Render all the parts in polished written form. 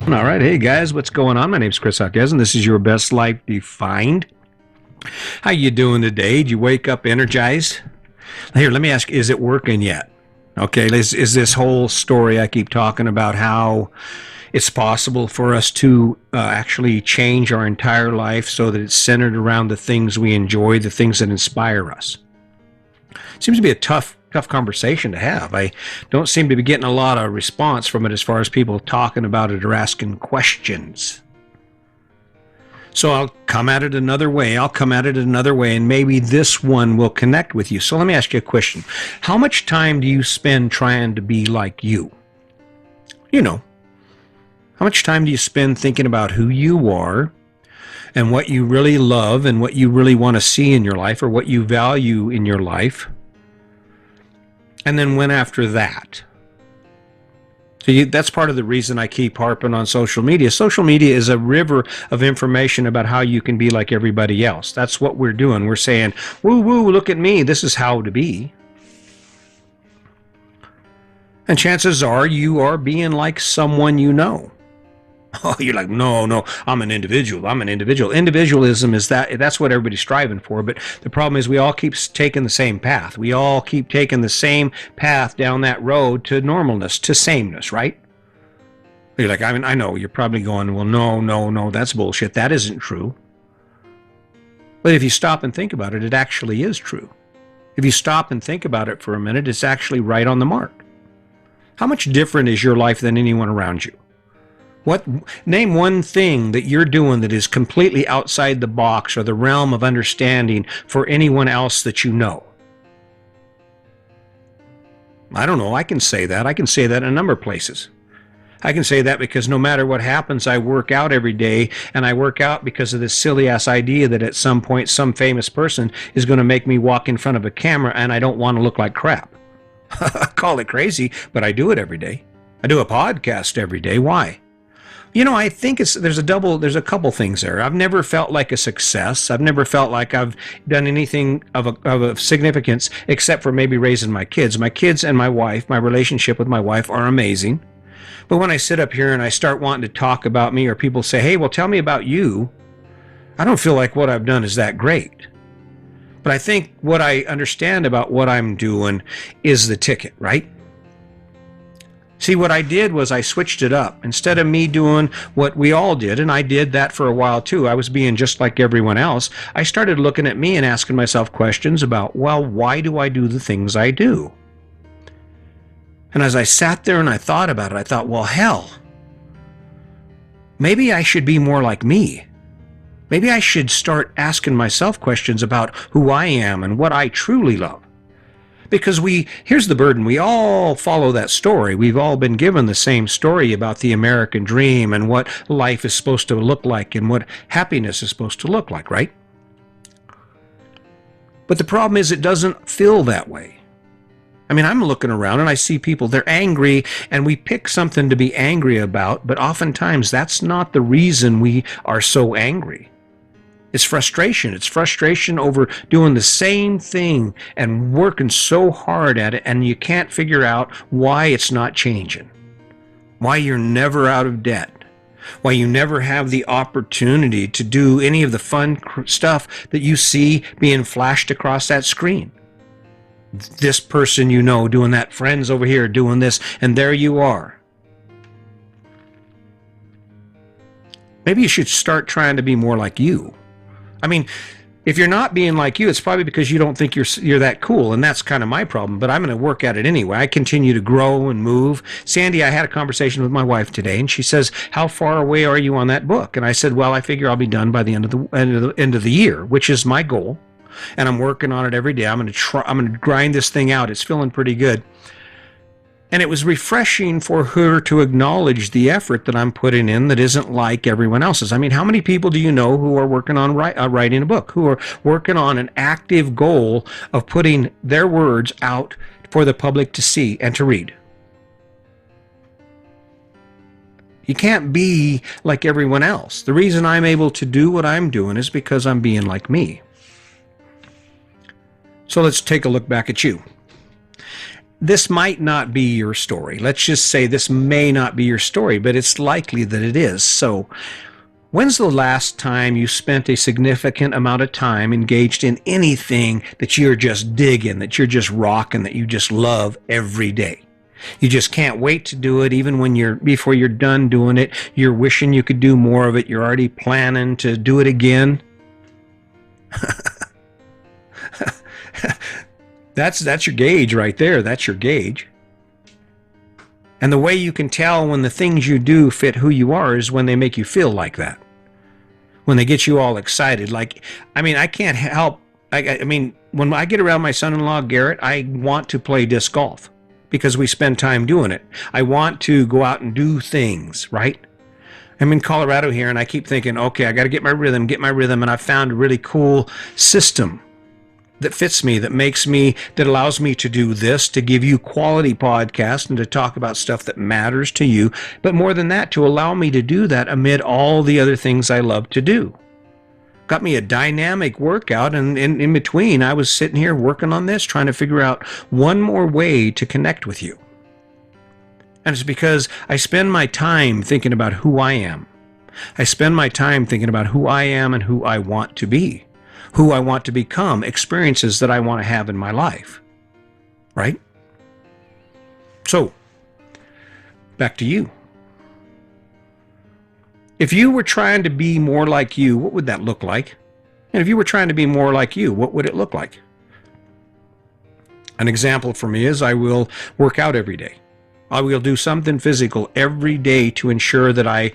All right, hey guys, what's going on? My name's Chris Hawkes, and this is your best life defined. How you doing today? Did you wake up energized? Here, let me ask: is it working yet? Okay, is this whole story I keep talking about how it's possible for us to actually change our entire life so that it's centered around the things we enjoy, the things that inspire us? Seems to be a tough conversation to have. I don't seem to be getting a lot of response from it as far as people talking about it or asking questions. So I'll come at it another way. And maybe this one will connect with you. So let me ask you a question. How much time do you spend trying to be like you? You know, how much time do you spend thinking about who you are and what you really love and what you really want to see in your life or what you value in your life? And then when after that? So that's part of the reason I keep harping on social media. Social media is a river of information about how you can be like everybody else. That's what we're doing. We're saying, woo, woo, look at me. This is how to be. And chances are you are being like someone you know. Oh, you're like, no, I'm an individual. Individualism is that's what everybody's striving for. But the problem is we all keep taking the same path. We all keep taking the same path down that road to normalness, to sameness, right? You're like, I know you're probably going, well, no, that's bullshit. That isn't true. But if you stop and think about it, it actually is true. If you stop and think about it for a minute, it's actually right on the mark. How much different is your life than anyone around you? Name one thing that you're doing that is completely outside the box or the realm of understanding for anyone else that you know. I don't know. I can say that. I can say that in a number of places. I can say that because no matter what happens, I work out every day, and I work out because of this silly ass idea that at some point some famous person is going to make me walk in front of a camera and I don't want to look like crap. I call it crazy, but I do it every day. I do a podcast every day. Why? I think there's a couple things there. I've never felt like a success. I've never felt like I've done anything of significance except for maybe raising my kids. My kids and my wife, my relationship with my wife are amazing. But when I sit up here and I start wanting to talk about me or people say, hey, well, tell me about you, I don't feel like what I've done is that great. But I think what I understand about what I'm doing is the ticket, right? See, what I did was I switched it up. Instead of me doing what we all did, and I did that for a while too, I was being just like everyone else, I started looking at me and asking myself questions about, well, why do I do the things I do? And as I sat there and I thought about it, I thought, well, hell, maybe I should be more like me. Maybe I should start asking myself questions about who I am and what I truly love. Because here's the burden, we all follow that story. We've all been given the same story about the American dream and what life is supposed to look like and what happiness is supposed to look like, right? But the problem is it doesn't feel that way. I mean, I'm looking around and I see people, they're angry, and we pick something to be angry about, but oftentimes that's not the reason we are so angry. It's frustration. It's frustration over doing the same thing and working so hard at it, and you can't figure out why it's not changing, why you're never out of debt, why you never have the opportunity to do any of the fun stuff that you see being flashed across that screen. This person you know doing that, friends over here doing this, and there you are. Maybe you should start trying to be more like you. I mean, if you're not being like you, it's probably because you don't think you're that cool, and that's kind of my problem, but I'm going to work at it anyway. I continue to grow and move. Sandy, I had a conversation with my wife today, and she says, how far away are you on that book? And I said, well, I figure I'll be done by the end of the year, which is my goal, and I'm working on it every day. I'm going to grind this thing out. It's feeling pretty good. And it was refreshing for her to acknowledge the effort that I'm putting in that isn't like everyone else's. I mean, how many people do you know who are working on writing a book, who are working on an active goal of putting their words out for the public to see and to read? You can't be like everyone else. The reason I'm able to do what I'm doing is because I'm being like me. So let's take a look back at you. this might not be your story. Let's just say this may not be your story, but it's likely that it is. So, when's the last time you spent a significant amount of time engaged in anything that you're just digging, that you're just rocking, that you just love every day? You just can't wait to do it. Even when before you're done doing it, you're wishing you could do more of it. You're already planning to do it again. That's your gauge right there. That's your gauge. And the way you can tell when the things you do fit who you are is when they make you feel like that. When they get you all excited. I can't help. When I get around my son-in-law, Garrett, I want to play disc golf because we spend time doing it. I want to go out and do things, right? I'm in Colorado here, and I keep thinking, okay, I got to get my rhythm. And I've found a really cool system that fits me, that allows me to do this, to give you quality podcasts and to talk about stuff that matters to you. But more than that, to allow me to do that amid all the other things I love to do. Got me a dynamic workout, and in between, I was sitting here working on this, trying to figure out one more way to connect with you. And it's because I spend my time thinking about who I am. I spend my time thinking about who I am and who I want to be, who I want to become, experiences that I want to have in my life. Right? So, back to you. If you were trying to be more like you, what would that look like? And if you were trying to be more like you, what would it look like? An example for me is I will work out every day. I will do something physical every day to ensure that I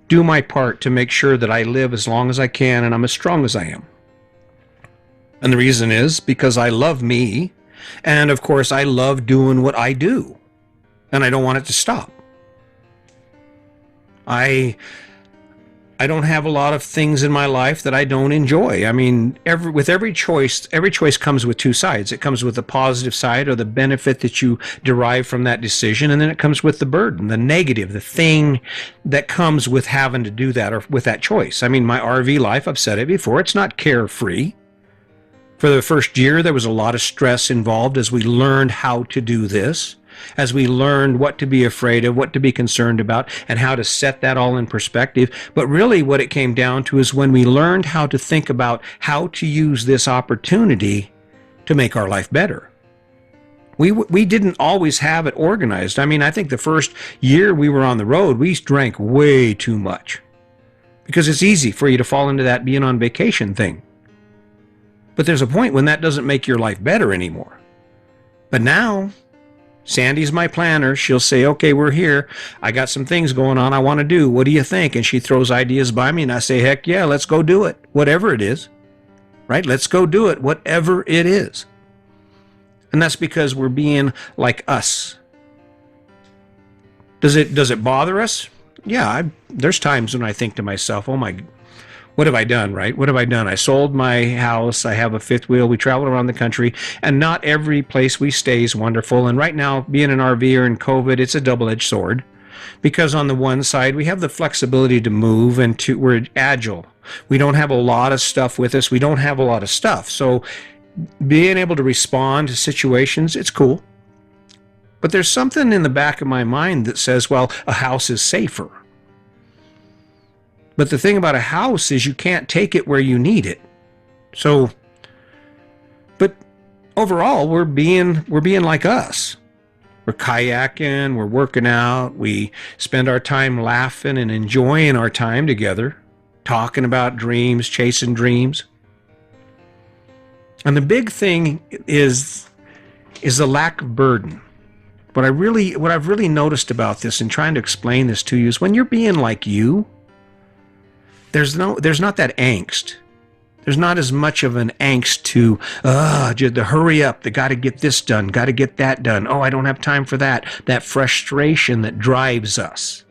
do my part to make sure that I live as long as I can and I'm as strong as I am. And the reason is because I love me, and of course I love doing what I do, and I don't want it to stop. I don't have a lot of things in my life that I don't enjoy. With every choice comes with two sides. It comes with the positive side, or the benefit that you derive from that decision, and then it comes with the burden, the negative, the thing that comes with having to do that or with that choice. My RV life, I've said it before, it's not carefree. For the first year, there was a lot of stress involved as we learned how to do this, as we learned what to be afraid of, what to be concerned about, and how to set that all in perspective. But really what it came down to is when we learned how to think about how to use this opportunity to make our life better. We didn't always have it organized. I think the first year we were on the road, we drank way too much because it's easy for you to fall into that being on vacation thing. But there's a point when that doesn't make your life better anymore. But now, Sandy's my planner. She'll say, okay, we're here. I got some things going on I want to do. What do you think? And she throws ideas by me, and I say, heck yeah, let's go do it. Whatever it is, right? Let's go do it, whatever it is. And that's because we're being like us. Does it bother us? Yeah, there's times when I think to myself, oh my, what have I done, right? What have I done? I sold my house. I have a fifth wheel. We travel around the country, and not every place we stay is wonderful. And right now, being an RVer in COVID, it's a double-edged sword, because on the one side, we have the flexibility to move, and we're agile. We don't have a lot of stuff with us. We don't have a lot of stuff. So being able to respond to situations, it's cool. But there's something in the back of my mind that says, well, a house is safer. But the thing about a house is you can't take it where you need it. So, but overall, we're being like us. We're kayaking, we're working out, we spend our time laughing and enjoying our time together, talking about dreams, chasing dreams. And the big thing is the lack of burden. What I've really noticed about this and trying to explain this to you is when you're being like you, there's not that angst. There's not as much of an angst to the hurry up, they got to get this done, got to get that done. Oh, I don't have time for that. That frustration that drives us.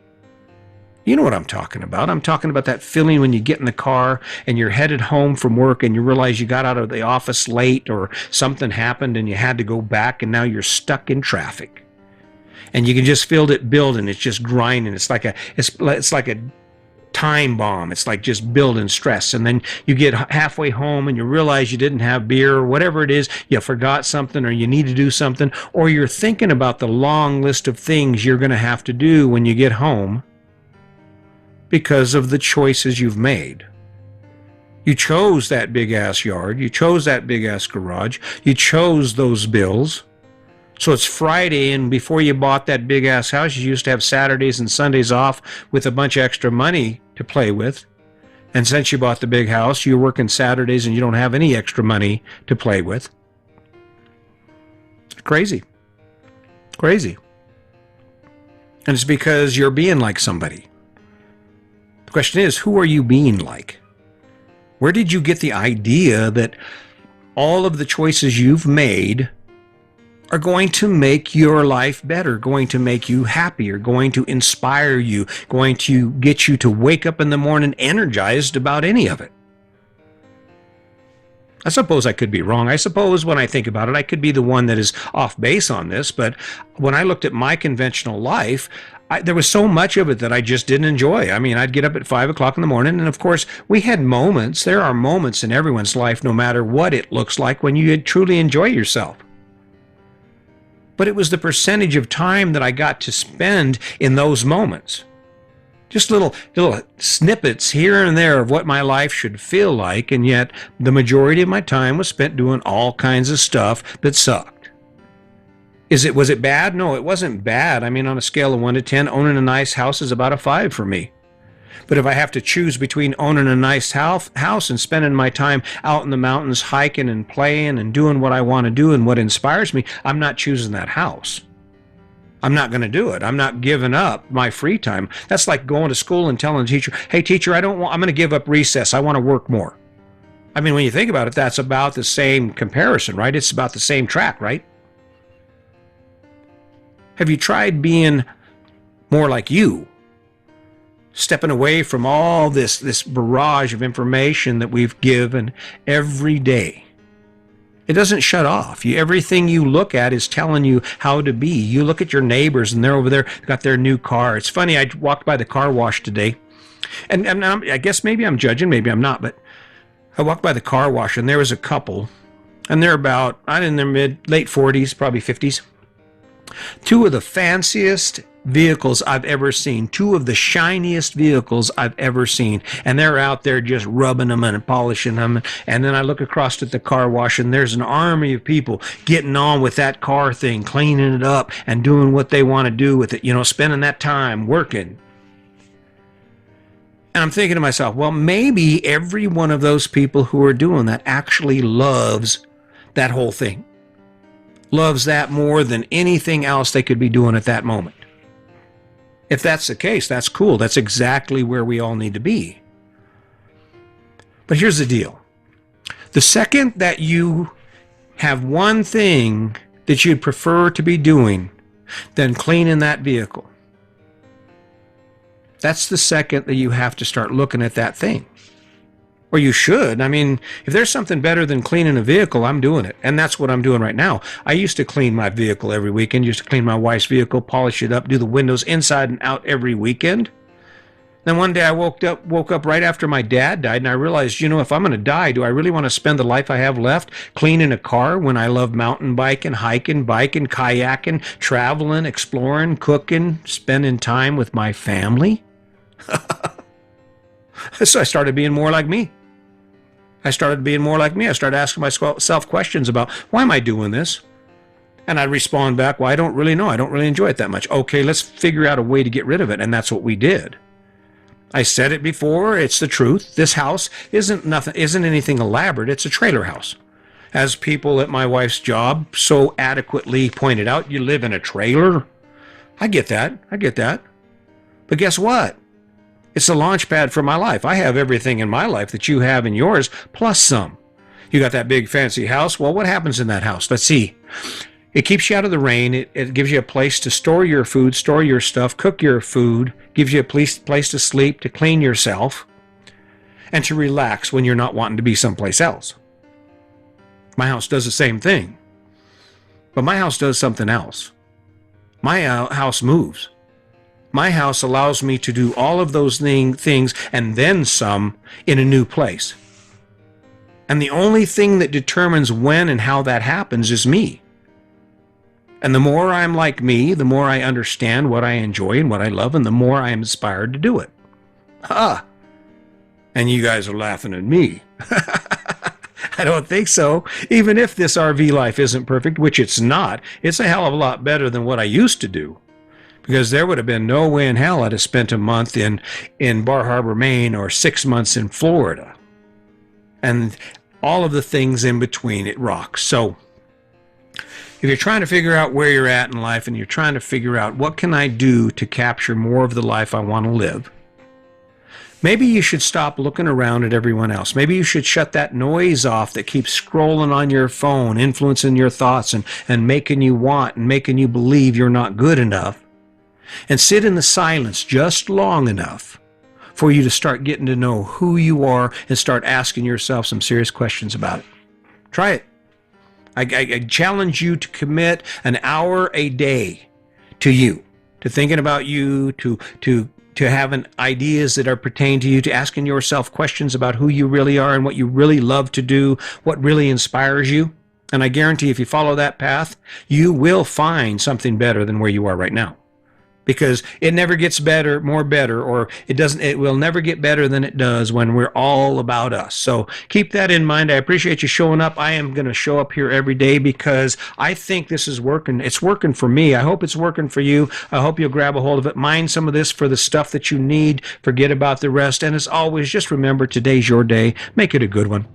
You know what I'm talking about. I'm talking about that feeling when you get in the car and you're headed home from work and you realize you got out of the office late or something happened and you had to go back and now you're stuck in traffic. And you can just feel it building. It's just grinding. It's like a time bomb. It's like just building stress. And then you get halfway home and you realize you didn't have beer or whatever it is, you forgot something or you need to do something, or you're thinking about the long list of things you're going to have to do when you get home because of the choices you've made. You chose that big ass yard. You chose that big ass garage. You chose those bills. So it's Friday, and before you bought that big ass house, you used to have Saturdays and Sundays off with a bunch of extra money to play with. And since you bought the big house, you're working Saturdays and you don't have any extra money to play with. Crazy. Crazy. And it's because you're being like somebody. The question is, who are you being like? Where did you get the idea that all of the choices you've made are going to make your life better, going to make you happier, going to inspire you, going to get you to wake up in the morning energized about any of it? I suppose I could be wrong. I suppose when I think about it, I could be the one that is off base on this. But when I looked at my conventional life, there was so much of it that I just didn't enjoy. I mean, I'd get up at 5 o'clock in the morning. And of course, we had moments. There are moments in everyone's life, no matter what it looks like, when you truly enjoy yourself. But it was the percentage of time that I got to spend in those moments. Just little snippets here and there of what my life should feel like, and yet the majority of my time was spent doing all kinds of stuff that sucked. Was it bad? No, it wasn't bad. I mean, on a scale of 1 to 10, owning a nice house is about a 5 for me. But if I have to choose between owning a nice house and spending my time out in the mountains hiking and playing and doing what I want to do and what inspires me, I'm not choosing that house. I'm not going to do it. I'm not giving up my free time. That's like going to school and telling the teacher, hey, teacher, I'm going to give up recess. I want to work more. I mean, when you think about it, that's about the same comparison, right? It's about the same track, right? Have you tried being more like you? Stepping away from all this barrage of information that we've given every day. It doesn't shut off. Everything you look at is telling you how to be. You look at your neighbors and they're over there, got their new car. It's funny, I walked by the car wash today, and I guess maybe I'm judging, maybe I'm not, but I walked by the car wash and there was a couple, and they're about, in their late 40s, probably 50s. Two of the fanciest vehicles I've ever seen, two of the shiniest vehicles I've ever seen, and they're out there just rubbing them and polishing them. And then I look across at the car wash and there's an army of people getting on with that car thing, cleaning it up and doing what they want to do with it, spending that time working. And I'm thinking to myself, well, maybe every one of those people who are doing that actually loves that whole thing, loves that more than anything else they could be doing at that moment. If that's the case, that's cool. That's exactly where we all need to be. But here's the deal. The second that you have one thing that you'd prefer to be doing than cleaning that vehicle, that's the second that you have to start looking at that thing. Or you should. I mean, if there's something better than cleaning a vehicle, I'm doing it. And that's what I'm doing right now. I used to clean my vehicle every weekend, used to clean my wife's vehicle, polish it up, do the windows inside and out every weekend. Then one day I woke up right after my dad died, and I realized, if I'm going to die, do I really want to spend the life I have left cleaning a car when I love mountain biking, hiking, kayaking, traveling, exploring, cooking, spending time with my family? So I started being more like me. I started asking myself questions about, why am I doing this? And I respond back, well, I don't really know. I don't really enjoy it that much. Okay, let's figure out a way to get rid of it. And that's what we did. I said it before. It's the truth. This house isn't anything elaborate. It's a trailer house. As people at my wife's job so adequately pointed out, you live in a trailer. I get that. But guess what? It's a launch pad for my life. I have everything in my life that you have in yours, plus some. You got that big fancy house. Well, what happens in that house? Let's see. It keeps you out of the rain. It gives you a place to store your food, store your stuff, cook your food, gives you a place to sleep, to clean yourself, and to relax when you're not wanting to be someplace else. My house does the same thing. But my house does something else. My house moves. My house allows me to do all of those things and then some in a new place. And the only thing that determines when and how that happens is me. And the more I'm like me, the more I understand what I enjoy and what I love, and the more I am inspired to do it. And you guys are laughing at me. I don't think so. Even if this RV life isn't perfect, which it's not, it's a hell of a lot better than what I used to do. Because there would have been no way in hell I'd have spent a month in Bar Harbor, Maine, or 6 months in Florida. And all of the things in between, it rocks. So if you're trying to figure out where you're at in life and you're trying to figure out what can I do to capture more of the life I want to live, maybe you should stop looking around at everyone else. Maybe you should shut that noise off that keeps scrolling on your phone, influencing your thoughts and making you want and making you believe you're not good enough. And sit in the silence just long enough for you to start getting to know who you are and start asking yourself some serious questions about it. Try it. I challenge you to commit an hour a day to you, to thinking about you, to having ideas that are pertain to you, to asking yourself questions about who you really are and what you really love to do, what really inspires you. And I guarantee if you follow that path, you will find something better than where you are right now. Because it never gets better, more better, or it will never get better than it does when we're all about us. So keep that in mind. I appreciate you showing up. I am going to show up here every day because I think this is working. It's working for me. I hope it's working for you. I hope you'll grab a hold of it. Mind some of this for the stuff that you need. Forget about the rest. And as always, just remember today's your day. Make it a good one.